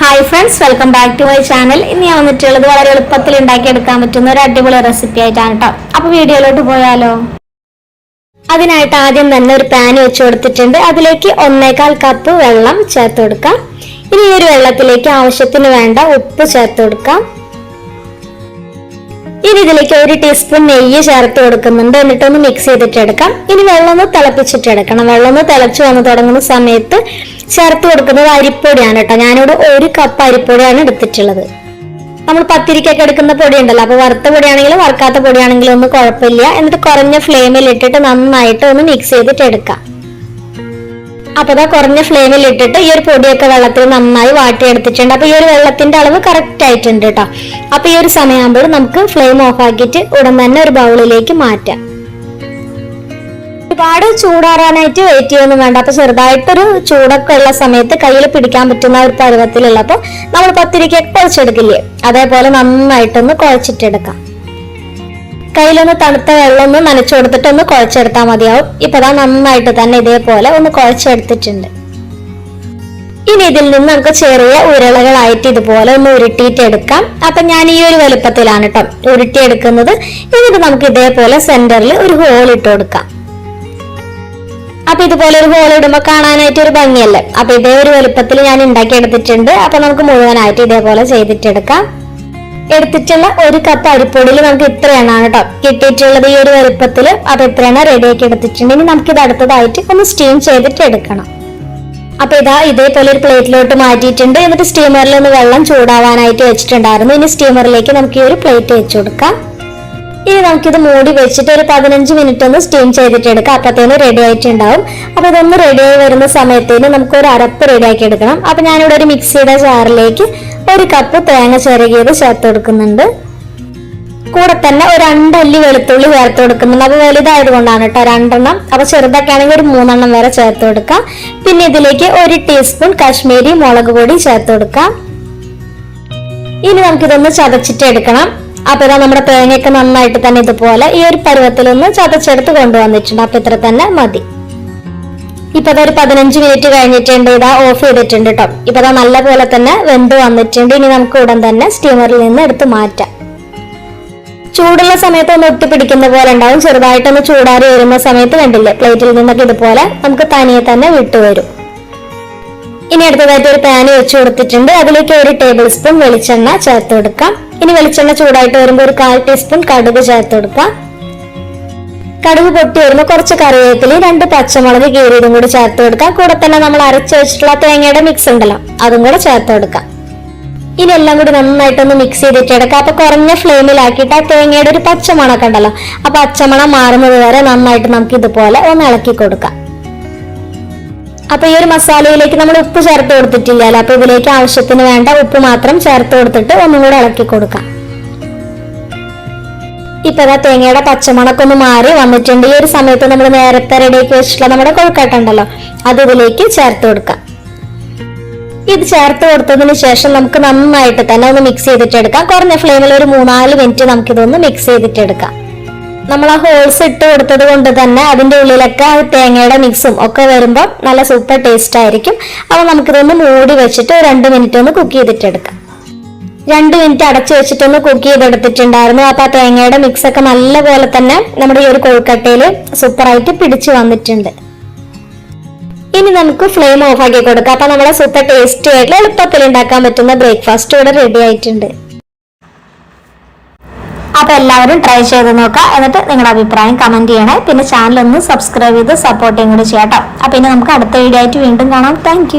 Hi friends, welcome back to my channel. ഇന്ന് ഞാൻ വന്നിട്ടുള്ളത് വളരെ എളുപ്പത്തിൽ ഉണ്ടാക്കിയെടുക്കാൻ പറ്റുന്ന ഒരു അടിപൊളി റെസിപ്പി ആയിട്ടാണ് കേട്ടോ. അപ്പോൾ വീഡിയോയിലോട്ട് പോയാലോ? അതിനായിട്ട് ആദ്യം തന്നെ ഒരു പാൻ വെച്ച് കൊടുത്തിട്ടുണ്ട്. അതിലേക്ക് 1/4 കപ്പ് വെള്ളം ചേർത്ത് കൊടുക്കാം. ഇനി ഈ ഒരു വെള്ളത്തിലേക്ക് ആവശ്യത്തിന് വേണ്ട ഉപ്പ് ചേർത്ത് കൊടുക്കാം. ഇനി ഇതിലേക്ക് 1 ടീസ്പൂൺ നെയ്യ് ചേർത്ത് കൊടുക്കുന്നുണ്ട്. എന്നിട്ടൊന്ന് മിക്സ് ചെയ്തിട്ടെടുക്കാം. ഇനി വെള്ളം ഒന്ന് തിളപ്പിച്ചിട്ടെടുക്കണം. വെള്ളം ഒന്ന് തിളച്ചു വന്ന് തുടങ്ങുന്ന സമയത്ത് ചേർത്ത് കൊടുക്കുന്നത് അരിപ്പൊടിയാണ് കേട്ടോ. ഞാനിവിടെ 1 കപ്പ് അരിപ്പൊടിയാണ് എടുത്തിട്ടുള്ളത്. നമ്മൾ പത്തിരിക്കൊക്കെ എടുക്കുന്ന പൊടി ഉണ്ടല്ലോ, അപ്പൊ വറുത്ത പൊടിയാണെങ്കിലും വറുക്കാത്ത പൊടിയാണെങ്കിലും ഒന്നും കുഴപ്പമില്ല. എന്നിട്ട് കുറഞ്ഞ ഫ്ലെയിമിൽ ഇട്ടിട്ട് നന്നായിട്ട് ഒന്ന് മിക്സ് ചെയ്തിട്ട് എടുക്കാം. അപ്പൊ അതാ കുറഞ്ഞ ഫ്ലെയിമിൽ ഇട്ടിട്ട് ഈ ഒരു പൊടിയൊക്കെ വെള്ളത്തിൽ നന്നായി വാട്ടിയെടുത്തിട്ടുണ്ട്. അപ്പൊ ഈ ഒരു വെള്ളത്തിന്റെ അളവ് കറക്റ്റ് ആയിട്ടുണ്ട് കേട്ടോ. അപ്പൊ ഈ ഒരു സമയമാകുമ്പോൾ നമുക്ക് ഫ്ലെയിം ഓഫ് ആക്കിയിട്ട് ഉടൻ തന്നെ ഒരു ബൗളിലേക്ക് മാറ്റാം. ഒരുപാട് ചൂടാറാനായിട്ട് വെയിറ്റ് ചെയ്യൊന്നും വേണ്ട. അപ്പൊ ചെറുതായിട്ടൊരു ചൂടൊക്കെ ഉള്ള സമയത്ത് കയ്യിൽ പിടിക്കാൻ പറ്റുന്ന ഒരു പരുവത്തിലുള്ളപ്പോ നമ്മൾ പത്തിരിക്കൊക്കെ കുഴച്ചെടുക്കില്ലേ, അതേപോലെ നന്നായിട്ടൊന്ന് കുഴച്ചിട്ടെടുക്കാം. കയ്യിലൊന്ന് തണുത്ത വെള്ളം ഒന്ന് നനച്ചു കൊടുത്തിട്ട് ഒന്ന് കുഴച്ചെടുത്താൽ മതിയാവും. ഇപ്പൊ നന്നായിട്ട് തന്നെ ഇതേപോലെ ഒന്ന് കുഴച്ചെടുത്തിട്ടുണ്ട്. ഇനി ഇതിൽ നിന്ന് നമുക്ക് ചെറിയ ഉരുളകളായിട്ട് ഇതുപോലെ ഒന്ന് ഉരുട്ടിയിട്ടെടുക്കാം. അപ്പൊ ഞാൻ ഈ ഒരു വലുപ്പത്തിലാണ് കേട്ടോ ഉരുട്ടിയെടുക്കുന്നത്. എന്നിട്ട് നമുക്ക് ഇതേപോലെ സെന്ററിൽ ഒരു ഹോൾ ഇട്ട് കൊടുക്കാം. അപ്പൊ ഇതുപോലെ ഒരു ഹോൾ ഇടുമ്പോൾ കാണാനായിട്ട് ഒരു ഭംഗിയല്ലേ. അപ്പൊ ഇതേ ഒരു വലുപ്പത്തിൽ ഞാൻ ഉണ്ടാക്കി എടുത്തിട്ടുണ്ട്. അപ്പൊ നമുക്ക് മുഴുവനായിട്ട് ഇതേപോലെ ചെയ്തിട്ടെടുക്കാം. എടുത്തിട്ടുള്ള 1 കപ്പ് അരിപ്പൊടിയിൽ നമുക്ക് ഇത്രയാണ് കേട്ടോ കിട്ടിയിട്ടുള്ളത്, ഈ ഒരു വലുപ്പത്തിൽ. അപ്പൊ ഇത്രയാണ് റെഡിയാക്കി എടുത്തിട്ടുണ്ട്. ഇനി നമുക്ക് ഇത് അടുത്തതായിട്ട് ഒന്ന് സ്റ്റീം ചെയ്തിട്ട് എടുക്കണം. അപ്പൊ ഇതേപോലെ ഒരു പ്ലേറ്റിലോട്ട് മാറ്റിയിട്ടുണ്ട്. എന്നിട്ട് സ്റ്റീമറിൽ ഒന്ന് വെള്ളം ചൂടാവാനായിട്ട് വെച്ചിട്ടുണ്ടായിരുന്നു. ഇനി സ്റ്റീമറിലേക്ക് നമുക്ക് ഈ ഒരു പ്ലേറ്റ് വെച്ച് കൊടുക്കാം. ഇനി നമുക്കിത് മൂടി വെച്ചിട്ട് ഒരു 15 മിനിറ്റ് ഒന്ന് സ്റ്റീം ചെയ്തിട്ട് എടുക്കാം. അപ്പത്തേന് റെഡി ആയിട്ടുണ്ടാവും. അപ്പൊ ഇതൊന്ന് റെഡിയായി വരുന്ന സമയത്തേന് നമുക്ക് ഒരു അരപ്പ് റെഡിയാക്കി എടുക്കണം. അപ്പൊ ഞാനിവിടെ ഒരു മിക്സിയുടെ ജാറിലേക്ക് 1 കപ്പ് തേങ്ങ ചിരകിയത് ചേർത്ത് കൊടുക്കുന്നുണ്ട്. കൂടെ തന്നെ ഒരു 2 അല്ലി വെളുത്തുള്ളി ചേർത്ത് കൊടുക്കുന്നുണ്ട്. അപ്പൊ വലുതായത് കൊണ്ടാണ് കേട്ടോ 2 എണ്ണം. അപ്പൊ ചെറുതൊക്കെ ആണെങ്കിൽ ഒരു 3 എണ്ണം വരെ ചേർത്ത് കൊടുക്കാം. പിന്നെ ഇതിലേക്ക് 1 ടീസ്പൂൺ കാശ്മീരി മുളക് പൊടി ചേർത്ത് കൊടുക്കാം. ഇനി നമുക്കിതൊന്ന് ചതച്ചിട്ട് എടുക്കണം. അപ്പൊ നമ്മുടെ തേങ്ങയൊക്കെ നന്നായിട്ട് തന്നെ ഇതുപോലെ ഈ ഒരു പരുവത്തിലൊന്ന് ചതച്ചെടുത്ത് കൊണ്ടുവന്നിട്ടുണ്ട്. അപ്പൊ ഇത്ര തന്നെ മതി. ഇപ്പൊ ഒരു 15 മിനിറ്റ് കഴിഞ്ഞിട്ടുണ്ട്. ഓഫ് ചെയ്തിട്ടുണ്ട് കേട്ടോ. ഇപ്പൊ നല്ല പോലെ തന്നെ വെന്ത് വന്നിട്ടുണ്ട്. ഇനി നമുക്ക് ഉടൻ തന്നെ സ്റ്റീമറിൽ നിന്ന് എടുത്ത് മാറ്റാം. ചൂടുള്ള സമയത്ത് ഒന്ന് ഒട്ടിപ്പിടിക്കുന്ന പോലെ ഉണ്ടാവും. ചെറുതായിട്ടൊന്ന് ചൂടാറി വരുന്ന സമയത്ത് കണ്ടില്ലേ, പ്ലേറ്റിൽ നിന്നൊക്കെ ഇതുപോലെ നമുക്ക് തനിയെ തന്നെ വിട്ടുവരും. ഇനി അടുത്തതായിട്ട് ഒരു പാൻ വെച്ച് കൊടുത്തിട്ടുണ്ട്. അതിലേക്ക് 1 ടേബിൾ സ്പൂൺ വെളിച്ചെണ്ണ ചേർത്ത് കൊടുക്കാം. ഇനി വെളിച്ചെണ്ണ ചൂടായിട്ട് വരുമ്പോൾ ഒരു 1/4 ടീസ്പൂൺ കടുക് ചേർത്ത് കൊടുക്കാം. കടുക് പൊട്ടി വരുമ്പോൾ കുറച്ച് കറിവേപ്പില, 2 പച്ചമുളക് കീറിയതും കൂടി ചേർത്ത് കൊടുക്കാം. കൂടെ തന്നെ നമ്മൾ അരച്ച് വെച്ചിട്ടുള്ള തേങ്ങയുടെ മിക്സ് ഉണ്ടല്ലോ, അതും കൂടെ ചേർത്ത് കൊടുക്കാം. ഇനി എല്ലാം കൂടി നന്നായിട്ടൊന്ന് മിക്സ് ചെയ്തിട്ട് എടുക്കാം. അപ്പൊ കുറഞ്ഞ ഫ്ലെയിമിലാക്കിയിട്ട് ആ തേങ്ങയുടെ ഒരു പച്ചമണൊക്കെ ഉണ്ടല്ലോ, ആ പച്ചമണം മാറുന്നത് വരെ നന്നായിട്ട് നമുക്ക് ഇതുപോലെ ഒന്ന് ഇളക്കി കൊടുക്കാം. അപ്പൊ ഈ ഒരു മസാലയിലേക്ക് നമ്മൾ ഉപ്പ് ചേർത്ത് കൊടുത്തിട്ടില്ലല്ലോ, അപ്പൊ ഇതിലേക്ക് ആവശ്യത്തിന് വേണ്ട ഉപ്പ് മാത്രം ചേർത്ത് കൊടുത്തിട്ട് ഒന്നും കൂടെ ഇളക്കി കൊടുക്കാം. ഇപ്പൊ തേങ്ങയുടെ പച്ചമണൊക്കെ ഒന്ന് മാറി വന്നിട്ടുണ്ട്. ഈ ഒരു സമയത്ത് നമ്മൾ നേരത്തെ റെഡിയാക്കി വെച്ചിട്ടുള്ള നമ്മുടെ കൊഴുക്കട്ട ഉണ്ടല്ലോ, അത് ഇതിലേക്ക് ചേർത്ത് കൊടുക്കാം. ഇത് ചേർത്ത് കൊടുത്തതിന് ശേഷം നമുക്ക് നന്നായിട്ട് തന്നെ ഒന്ന് മിക്സ് ചെയ്തിട്ടെടുക്കാം. കുറഞ്ഞ ഫ്ലെയിമിൽ ഒരു 3-4 മിനിറ്റ് നമുക്കിതൊന്ന് മിക്സ് ചെയ്തിട്ടെടുക്കാം. നമ്മൾ ആ ഹോൾസ് ഇട്ട് കൊടുത്തത് കൊണ്ട് തന്നെ അതിന്റെ ഉള്ളിലൊക്കെ ആ തേങ്ങയുടെ മിക്സും ഒക്കെ വരുമ്പോൾ നല്ല സൂപ്പർ ടേസ്റ്റ് ആയിരിക്കും. അപ്പൊ നമുക്കിതൊന്ന് മൂടി വെച്ചിട്ട് 2 മിനിറ്റ് ഒന്ന് കുക്ക് ചെയ്തിട്ടെടുക്കാം. 2 മിനിറ്റ് അടച്ചു വെച്ചിട്ടൊന്ന് കുക്ക് ചെയ്തെടുത്തിട്ടുണ്ടായിരുന്നു. അപ്പൊ ആ തേങ്ങയുടെ മിക്സ് ഒക്കെ നല്ല പോലെ തന്നെ നമ്മുടെ ഈ ഒരു കൊഴുക്കട്ടയില് സൂപ്പറായിട്ട് പിടിച്ചു വന്നിട്ടുണ്ട്. ഇനി നമുക്ക് ഫ്ലെയിം ഓഫ് ആക്കി കൊടുക്കാം. അപ്പൊ നമ്മുടെ സൂപ്പർ ടേസ്റ്റി ആയിട്ടുള്ള എളുപ്പത്തിൽ ഉണ്ടാക്കാൻ പറ്റുന്ന ബ്രേക്ക്ഫാസ്റ്റ് ഇവിടെ റെഡി ആയിട്ടുണ്ട്. അപ്പൊ എല്ലാവരും ട്രൈ ചെയ്ത് നോക്കാം. എന്നിട്ട് നിങ്ങളുടെ അഭിപ്രായം കമന്റ് ചെയ്യണേ. പിന്നെ ചാനൽ ഒന്ന് സബ്സ്ക്രൈബ് ചെയ്ത് സപ്പോർട്ടും കൂടി ചെയ്യാം കേട്ടോ. അപ്പൊ ഇനി നമുക്ക് അടുത്ത വീഡിയോ ആയിട്ട് വീണ്ടും കാണാം. താങ്ക്